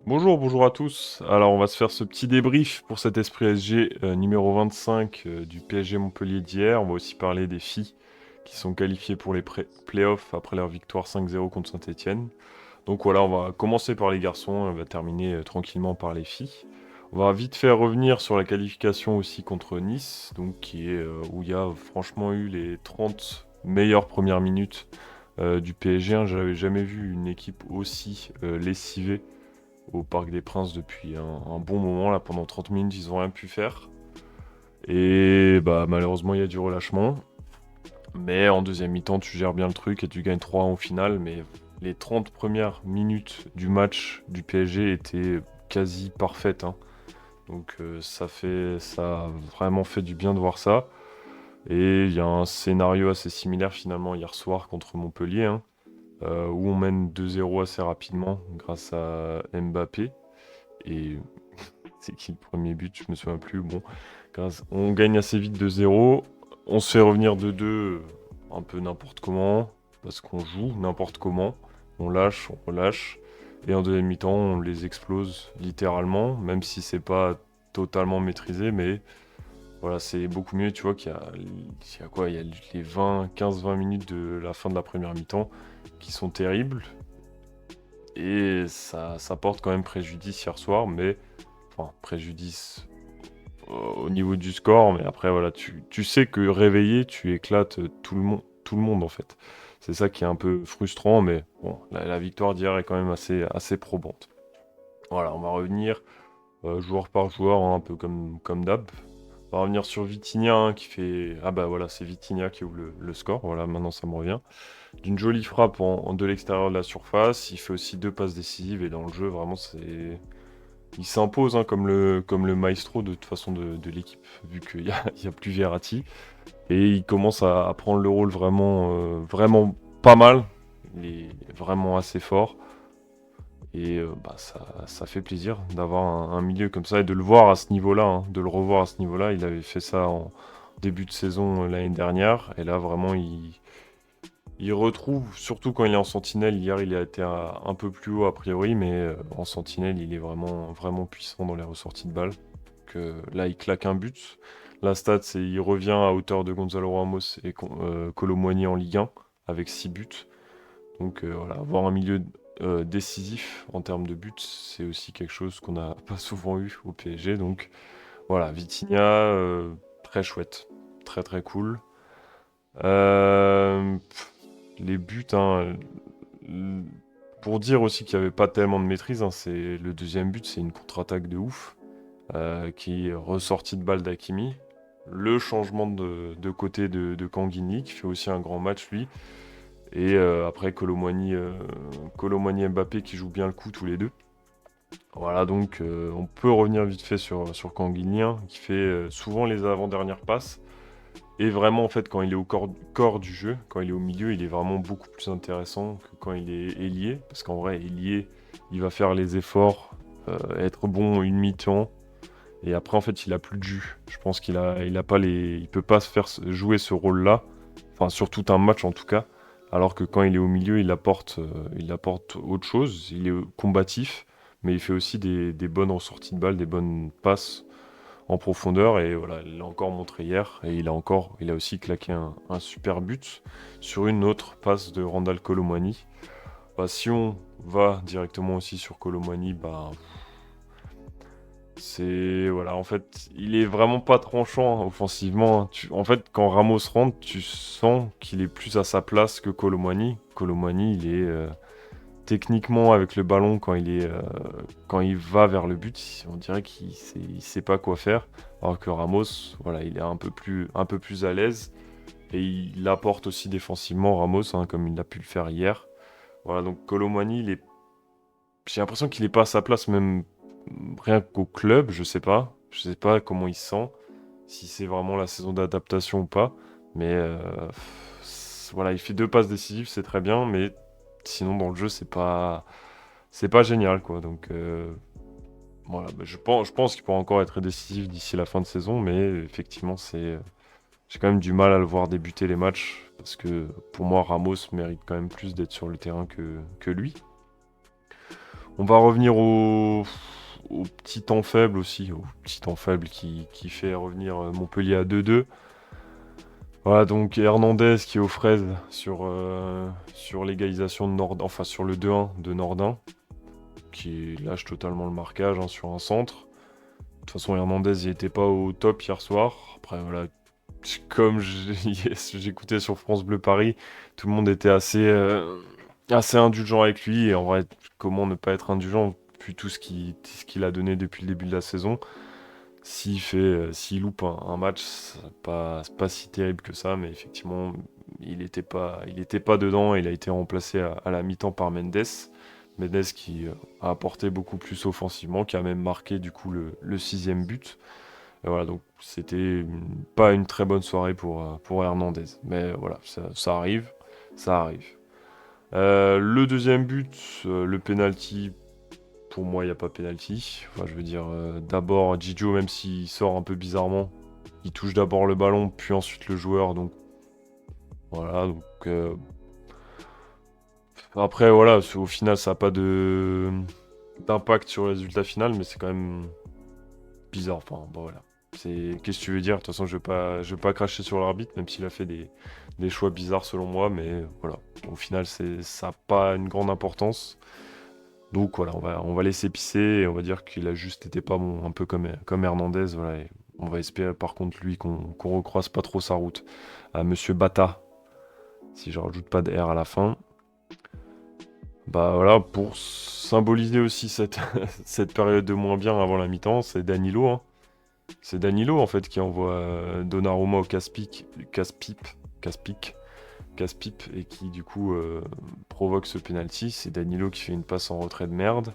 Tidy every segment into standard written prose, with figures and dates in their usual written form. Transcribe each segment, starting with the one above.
Bonjour à tous. Alors, on va se faire ce petit débrief pour cet Esprit SG numéro 25 du PSG Montpellier d'hier. On va aussi parler des filles qui sont qualifiées pour les playoffs après leur victoire 5-0 contre Saint-Etienne. Donc voilà, on va commencer par les garçons et on va terminer tranquillement par les filles. On va vite faire revenir sur la qualification aussi contre Nice, donc où il y a franchement eu les 30 meilleures premières minutes du PSG. Hein. J'avais jamais vu une équipe aussi lessivée au Parc des Princes depuis un bon moment. Là, pendant 30 minutes, ils n'ont rien pu faire. Et bah, malheureusement, il y a du relâchement. Mais en deuxième mi-temps, tu gères bien le truc et tu gagnes 3-1 au final. Mais les 30 premières minutes du match du PSG étaient quasi parfaites. Hein. Donc ça a vraiment fait du bien de voir ça. Et il y a un scénario assez similaire finalement hier soir contre Montpellier, hein, où on mène 2-0 assez rapidement grâce à Mbappé. Et c'est qui le premier but? Je me souviens plus. Bon, on gagne assez vite 2-0. On se fait revenir 2-2 un peu n'importe comment. Parce qu'on joue n'importe comment. On lâche, on relâche. Et en deuxième mi-temps, on les explose littéralement. Même si c'est pas totalement maîtrisé. Mais voilà, c'est beaucoup mieux. Tu vois qu'il y a quoi? Il y a les 15-20 minutes de la fin de la première mi-temps qui sont terribles. Et ça porte quand même préjudice hier soir. Mais enfin, préjudice au niveau du score, mais après, voilà, tu sais que réveillé, tu éclates tout le monde en fait. C'est ça qui est un peu frustrant, mais bon, la victoire d'hier est quand même assez probante. Voilà, on va revenir joueur par joueur, hein, un peu comme d'hab. On va revenir sur Vitinha qui fait. Ah bah voilà, c'est Vitinha qui ouvre le score, voilà, maintenant ça me revient. D'une jolie frappe de l'extérieur de la surface, il fait aussi deux passes décisives et dans le jeu, vraiment, il s'impose hein, comme le maestro de toute façon de l'équipe, vu qu'il y a, il y a plus Verratti. Et il commence à prendre le rôle vraiment pas mal. Il est vraiment assez fort. Et bah, ça fait plaisir d'avoir un milieu comme ça et de le voir à ce niveau-là, hein, de le revoir à ce niveau-là. Il avait fait ça en début de saison l'année dernière. Et là, vraiment, il retrouve, surtout quand il est en sentinelle. Hier, il a été un peu plus haut a priori, mais en sentinelle, il est vraiment puissant dans les ressorties de balles. Là, il claque un but. La stat, c'est il revient à hauteur de Gonzalo Ramos et Kolo Muani en Ligue 1 avec 6 buts. Donc voilà, avoir un milieu décisif en termes de buts, c'est aussi quelque chose qu'on n'a pas souvent eu au PSG. Donc voilà, Vitinha, très chouette, très très cool. Les buts, hein, l- pour dire aussi qu'il n'y avait pas tellement de maîtrise, hein, c'est le deuxième but, c'est une contre-attaque de ouf qui est ressorti de balle d'Hakimi. Le changement de côté de Kanguini, qui fait aussi un grand match, lui. Et après, Kolo Muani et Mbappé qui jouent bien le coup tous les deux. Voilà, donc on peut revenir vite fait sur Kanguini, hein, qui fait souvent les avant-dernières passes. Et vraiment, en fait, quand il est au corps du jeu, quand il est au milieu, il est vraiment beaucoup plus intéressant que quand il est ailier. Parce qu'en vrai, ailier, il va faire les efforts, être bon une mi-temps. Et après, en fait, il a plus de jus. Je pense qu'il a pas il peut pas se faire jouer ce rôle-là. Enfin, sur tout un match en tout cas. Alors que quand il est au milieu, il apporte autre chose. Il est combatif, mais il fait aussi des bonnes ressorties de balles, des bonnes passes en profondeur. Et voilà, il l'a encore montré hier. Et il a aussi claqué un super but sur une autre passe de Randal Kolo Muani. Bah, si on va directement aussi sur Kolo Muani, bah, voilà, en fait, il est vraiment pas tranchant hein, offensivement. Hein. En fait, quand Ramos rentre, tu sens qu'il est plus à sa place que Kolo Muani. Kolo Muani, il est techniquement avec le ballon quand il va vers le but, on dirait qu'il sait pas quoi faire. Alors que Ramos, voilà, il est un peu plus à l'aise et il apporte aussi défensivement Ramos, hein, comme il a pu le faire hier. Voilà, donc Kolo Muani, j'ai l'impression qu'il est pas à sa place même rien qu'au club, je sais pas. Je sais pas comment il se sent, si c'est vraiment la saison d'adaptation ou pas. Mais voilà, il fait deux passes décisives, c'est très bien, mais sinon dans le jeu, c'est pas génial quoi. Donc voilà, bah, je pense qu'il pourra encore être décisif d'ici la fin de saison, mais effectivement, j'ai quand même du mal à le voir débuter les matchs parce que pour moi, Ramos mérite quand même plus d'être sur le terrain que lui. On va revenir au petit temps faible aussi, au petit temps faible qui fait revenir Montpellier à 2-2. Voilà, donc Hernandez qui est aux fraises sur l'égalisation de Nordin, enfin sur le 2-1 de Nordin, qui lâche totalement le marquage hein, sur un centre. De toute façon, Hernandez, il était pas au top hier soir. Après, voilà, comme j'écoutais sur France Bleu Paris, tout le monde était assez indulgent avec lui. Et en vrai, comment ne pas être indulgent vu tout ce qu'il a donné depuis le début de la saison. S'il loupe un match, c'est pas si terrible que ça, mais effectivement, il était pas dedans. Il a été remplacé à la mi-temps par Mendes. Mendes qui a apporté beaucoup plus offensivement, qui a même marqué du coup le sixième but. Et voilà, donc c'était pas une très bonne soirée pour Hernandez. Mais voilà, ça arrive, ça arrive. Le deuxième but, le penalty, pour moi, il n'y a pas penalty. Enfin, je veux dire, d'abord, Gigio, même s'il sort un peu bizarrement, il touche d'abord le ballon, puis ensuite le joueur. Donc voilà, donc après, voilà, au final, ça n'a pas d'impact sur le résultat final, mais c'est quand même bizarre. Enfin, bon, voilà. Qu'est-ce que tu veux dire? De toute façon, je vais pas cracher sur l'arbitre, même s'il a fait des choix bizarres selon moi, mais voilà. Au final, ça n'a pas une grande importance. Donc voilà, on va laisser pisser et on va dire qu'il a juste été pas bon, un peu comme Hernandez. Voilà, et on va espérer par contre lui qu'on recroise pas trop sa route à Monsieur Bata, si je rajoute pas de R à la fin. Bah voilà, pour symboliser aussi cette période de moins bien avant la mi-temps, c'est Danilo, hein. C'est Danilo en fait qui envoie Donnarumma au casse-pipe, et qui du coup provoque ce penalty. C'est Danilo qui fait une passe en retrait de merde.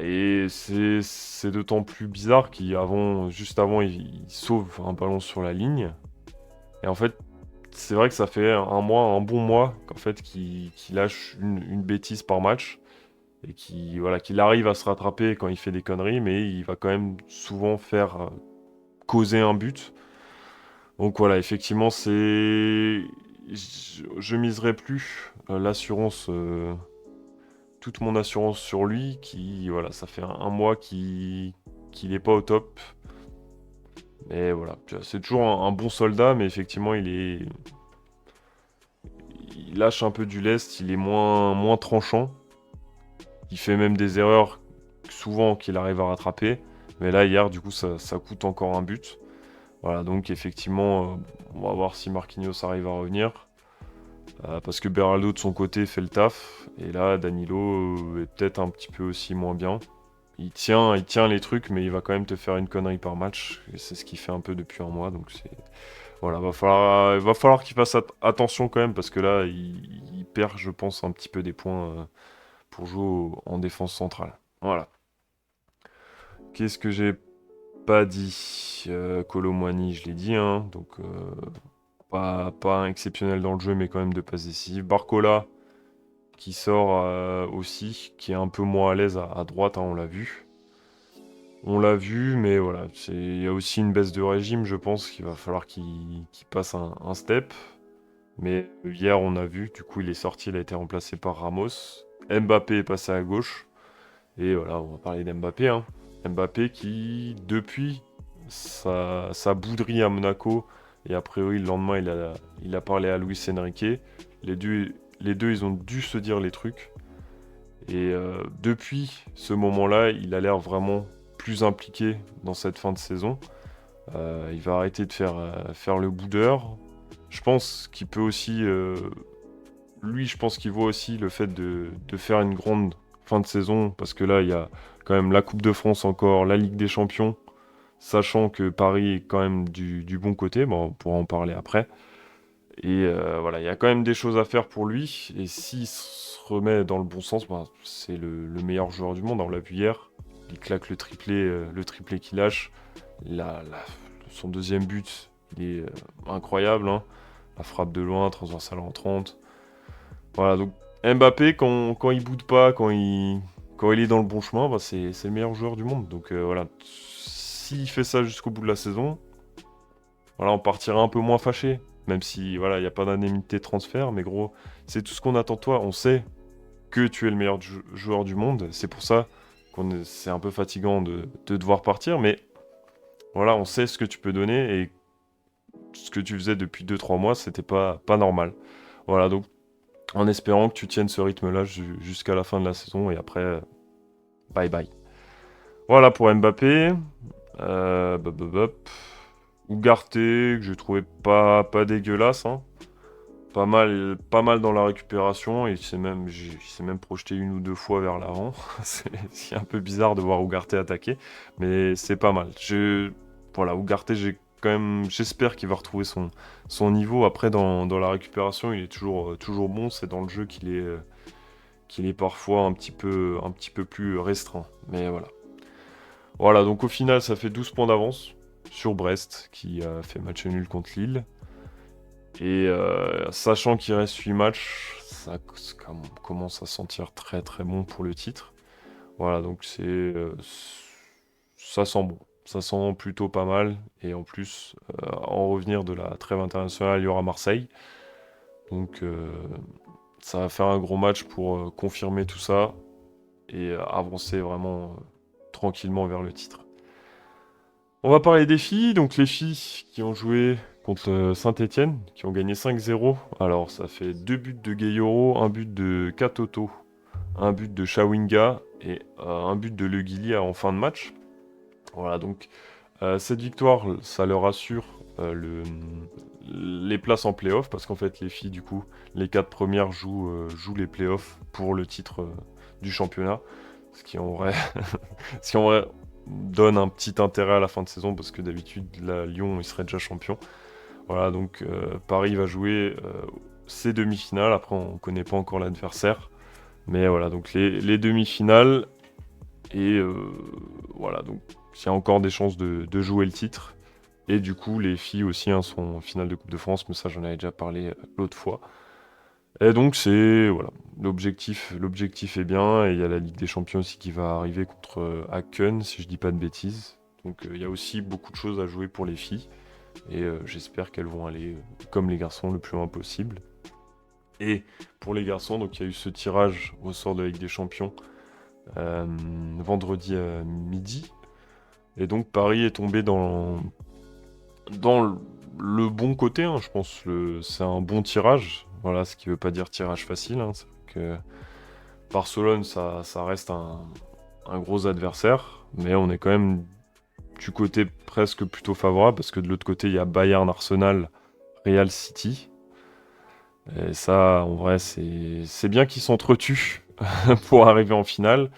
Et c'est d'autant plus bizarre juste avant, il sauve un ballon sur la ligne. Et en fait, c'est vrai que ça fait un bon mois qu'en fait, qu'il lâche une bêtise par match. Et qu'il arrive à se rattraper quand il fait des conneries, mais il va quand même souvent faire causer un but. Donc voilà, effectivement, je miserai plus toute mon assurance sur lui, voilà, ça fait un mois qu'il n'est pas au top. Mais voilà, c'est toujours un bon soldat, mais effectivement, il lâche un peu du lest, il est moins tranchant. Il fait même des erreurs souvent qu'il arrive à rattraper. Mais là, hier, du coup, ça coûte encore un but. Voilà, donc effectivement, on va voir si Marquinhos arrive à revenir. Parce que Beraldo, de son côté, fait le taf. Et là, Danilo est peut-être un petit peu aussi moins bien. Il tient les trucs, mais il va quand même te faire une connerie par match. Et c'est ce qu'il fait un peu depuis un mois. Donc voilà, il va falloir qu'il fasse attention quand même, parce que là, il perd, je pense, un petit peu des points pour jouer en défense centrale. Voilà. Qu'est-ce que j'ai pas dit? Kolo Muani, je l'ai dit, hein, donc pas exceptionnel dans le jeu, mais quand même de passes décisives. Barcola, qui sort aussi, qui est un peu moins à l'aise à droite, hein, on l'a vu. On l'a vu, mais voilà, il y a aussi une baisse de régime, je pense qu'il va falloir qu'il passe un step. Mais hier, on a vu, du coup, il est sorti, il a été remplacé par Ramos. Mbappé est passé à gauche. Et voilà, on va parler d'Mbappé, hein. Mbappé qui, depuis sa bouderie à Monaco, et a priori le lendemain, il a parlé à Luis Enrique. Les deux, ils ont dû se dire les trucs. Et depuis ce moment-là, il a l'air vraiment plus impliqué dans cette fin de saison. Il va arrêter de faire le boudeur. Je pense qu'il peut aussi... lui, je pense qu'il voit aussi le fait de faire une grande fin de saison, parce que là, il y a quand même la Coupe de France encore, la Ligue des Champions, sachant que Paris est quand même du bon côté. Bon, on pourra en parler après. Et voilà, il y a quand même des choses à faire pour lui. Et s'il se remet dans le bon sens, bah, c'est le meilleur joueur du monde. On l'a vu hier. Il claque le triplé qu'il lâche. Son deuxième but, il est incroyable, hein. La frappe de loin, transversale en 30. Voilà, donc Mbappé, quand il boude pas, quand il est dans le bon chemin, bah, c'est le meilleur joueur du monde. Donc voilà, s'il fait ça jusqu'au bout de la saison, voilà, on partira un peu moins fâché. Même si voilà, il n'y a pas d'indemnité de transfert, mais gros, c'est tout ce qu'on attend de toi. On sait que tu es le meilleur joueur du monde. C'est pour ça c'est un peu fatigant de devoir partir, mais voilà, on sait ce que tu peux donner et ce que tu faisais depuis 2-3 mois, c'était pas normal. Voilà, donc en espérant que tu tiennes ce rythme-là jusqu'à la fin de la saison et après, bye bye. Voilà pour Mbappé. Bop, bop, bop. Ugarte, que j'ai trouvé pas dégueulasse, hein. Pas mal dans la récupération. Il s'est même projeté 1 ou 2 fois vers l'avant. C'est un peu bizarre de voir Ugarte attaquer, mais c'est pas mal. Voilà, Ugarte, j'espère qu'il va retrouver son niveau. Après, dans la récupération, il est toujours bon. C'est dans le jeu qu'il est parfois un petit peu plus restreint. Mais voilà. Voilà, donc au final, ça fait 12 points d'avance sur Brest, qui a fait match nul contre Lille. Et sachant qu'il reste 8 matchs, ça commence à sentir très très bon pour le titre. Voilà, donc ça sent bon. Ça sent plutôt pas mal. Et en plus, en revenir de la trêve internationale, il y aura Marseille. Donc ça va faire un gros match pour confirmer tout ça et avancer vraiment tranquillement vers le titre. On va parler des filles. Donc les filles qui ont joué contre Saint-Etienne, qui ont gagné 5-0. Alors ça fait 2 buts de Gayoro, un but de Katoto, un but de Shawinga et un but de Le Guili en fin de match. Voilà, donc cette victoire, ça leur assure les places en play-off, parce qu'en fait les filles, du coup, les 4 premières jouent les play-offs pour le titre du championnat. Ce qui en vrai, ce qui en vrai donne un petit intérêt à la fin de saison, parce que d'habitude, Lyon, il serait déjà champion. Voilà, donc Paris va jouer ses demi-finales. Après, on ne connaît pas encore l'adversaire. Mais voilà, donc les demi-finales. Et voilà, donc il y a encore des chances de jouer le titre. Et du coup, les filles aussi sont en finale de Coupe de France, mais ça, j'en avais déjà parlé l'autre fois. Et donc, voilà, l'objectif est bien. Et il y a la Ligue des Champions aussi qui va arriver contre Haken, si je dis pas de bêtises. Donc, il y a aussi beaucoup de choses à jouer pour les filles. Et j'espère qu'elles vont aller, comme les garçons, le plus loin possible. Et pour les garçons, donc il y a eu ce tirage au sort de la Ligue des Champions vendredi à midi. Et donc Paris est tombé dans le bon côté, hein, je pense. C'est un bon tirage. Voilà, ce qui veut pas dire tirage facile, hein. C'est que Barcelone, ça reste un gros adversaire. Mais on est quand même du côté presque plutôt favorable, parce que de l'autre côté, il y a Bayern, Arsenal, Real City. Et ça, en vrai, c'est bien qu'ils s'entretuent pour arriver en finale.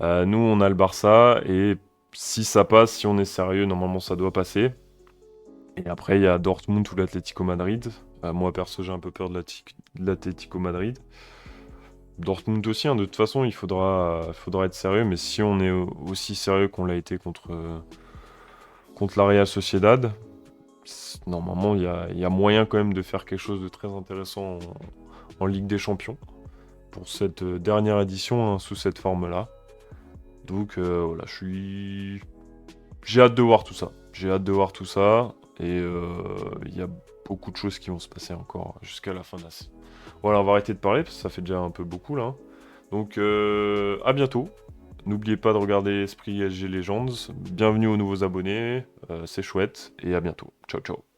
Nous, on a le Barça, et si ça passe, si on est sérieux, normalement ça doit passer. Et après, il y a Dortmund ou l'Atlético Madrid. Moi, perso, j'ai un peu peur de l'Atlético Madrid. Dortmund aussi, hein, de toute façon, il faudra être sérieux, mais si on est aussi sérieux qu'on l'a été contre la Real Sociedad, normalement, il y a moyen quand même de faire quelque chose de très intéressant en Ligue des Champions pour cette dernière édition, hein, sous cette forme-là. Donc voilà, j'ai hâte de voir tout ça. J'ai hâte de voir tout ça. Et il y a beaucoup de choses qui vont se passer encore jusqu'à la fin de la saison. Voilà, on va arrêter de parler parce que ça fait déjà un peu beaucoup là, hein. Donc à bientôt. N'oubliez pas de regarder Esprit SG Legends. Bienvenue aux nouveaux abonnés. C'est chouette. Et à bientôt. Ciao, ciao.